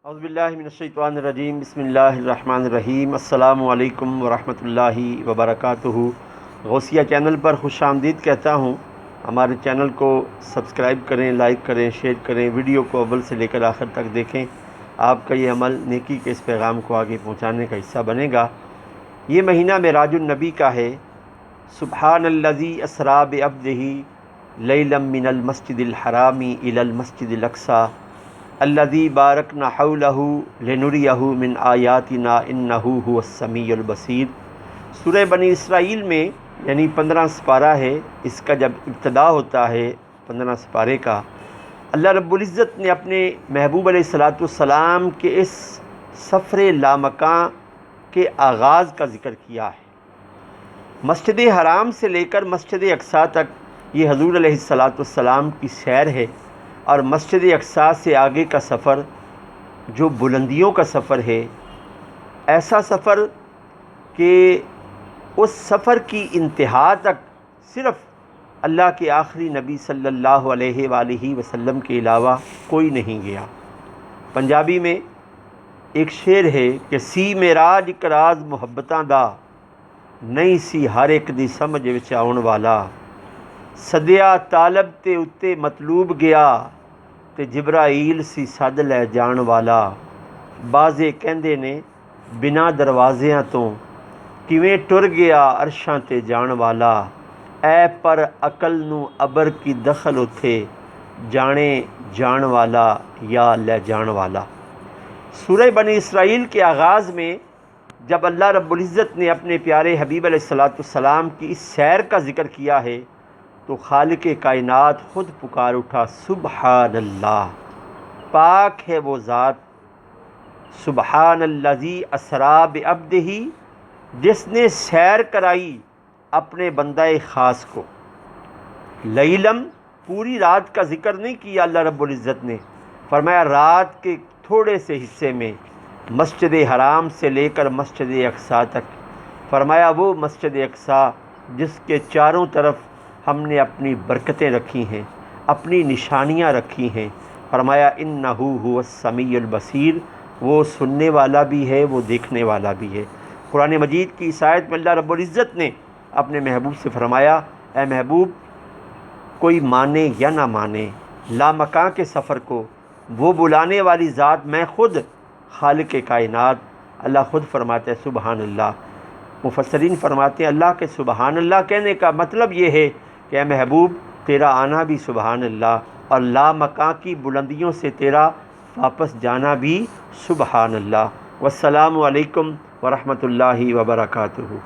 اعوذ باللہ من الشیطان الرجیم، بسم اللہ الرحمن الرحیم۔ السلام علیکم ورحمۃ اللہ وبرکاتہ۔ غوثیہ چینل پر خوش آمدید کہتا ہوں۔ ہمارے چینل کو سبسکرائب کریں، لائک کریں، شیئر کریں، ویڈیو کو اول سے لے کر آخر تک دیکھیں۔ آپ کا یہ عمل نیکی کے اس پیغام کو آگے پہنچانے کا حصہ بنے گا۔ یہ مہینہ معراج النبی کا ہے۔ سبحان الذی اسریٰ بعبدہ لیلا من المسجد الحرام الی المسجد الاقصی الذی بارکنا حولہ لنریہ من آیاتنا انہ هو السمیع البصیر۔ سورہ بنی اسرائیل میں یعنی 15 سپارہ ہے، اس کا جب ابتدا ہوتا ہے 15 سپارے کا، اللہ رب العزت نے اپنے محبوب علیہ السلام کے اس سفر لامکاں کے آغاز کا ذکر کیا ہے۔ مسجد حرام سے لے کر مسجد اقصیٰ تک یہ حضور علیہ السلام کی سیر ہے، اور مسجد اقصیٰ سے آگے کا سفر جو بلندیوں کا سفر ہے، ایسا سفر کہ اس سفر کی انتہا تک صرف اللہ کے آخری نبی صلی اللہ علیہ وآلہ وسلم کے علاوہ کوئی نہیں گیا۔ پنجابی میں ایک شعر ہے کہ سی معراج اک راز محبتاں دا، نہیں سی ہر ایک دی سمجھ وچ آؤن والا، سدیا طالب تے اتے مطلوب گیا، تے جبرائیل سی سد لے جان والا۔ بازے کہندے نے بنا دروازیاں تو کیویں ٹر گیا عرشاں تے جان والا، اے پر عقل نو ابر کی دخل اتے، جانے جان والا یا لے جان والا۔ سورہ بنی اسرائیل کے آغاز میں جب اللہ رب العزت نے اپنے پیارے حبیب علیہ السلام کی اس سیر کا ذکر کیا ہے تو خالق کائنات خود پکار اٹھا، سبحان اللہ، پاک ہے وہ ذات، سبحان الذی اسریٰ بعبدہ، جس نے سیر کرائی اپنے بندہ خاص کو۔ لیلم، پوری رات کا ذکر نہیں کیا اللہ رب العزت نے، فرمایا رات کے تھوڑے سے حصے میں مسجد حرام سے لے کر مسجد اقصیٰ تک، فرمایا وہ مسجد اقصیٰ جس کے چاروں طرف ہم نے اپنی برکتیں رکھی ہیں، اپنی نشانیاں رکھی ہیں، فرمایا انہ هو السمیع البصیر، وہ سننے والا بھی ہے، وہ دیکھنے والا بھی ہے۔ قرآن مجید کی اس آیت میں اللہ رب العزت نے اپنے محبوب سے فرمایا، اے محبوب، کوئی مانے یا نہ مانے لامکاں کے سفر کو، وہ بلانے والی ذات میں خود، خالق کائنات اللہ خود فرماتے ہیں سبحان اللہ۔ مفسرین فرماتے ہیں اللہ کے سبحان اللہ کہنے کا مطلب یہ ہے کہ اے محبوب، تیرا آنا بھی سبحان اللہ، اور لامکاں کی بلندیوں سے تیرا واپس جانا بھی سبحان اللہ۔ والسلام علیکم ورحمۃ اللہ وبرکاتہ۔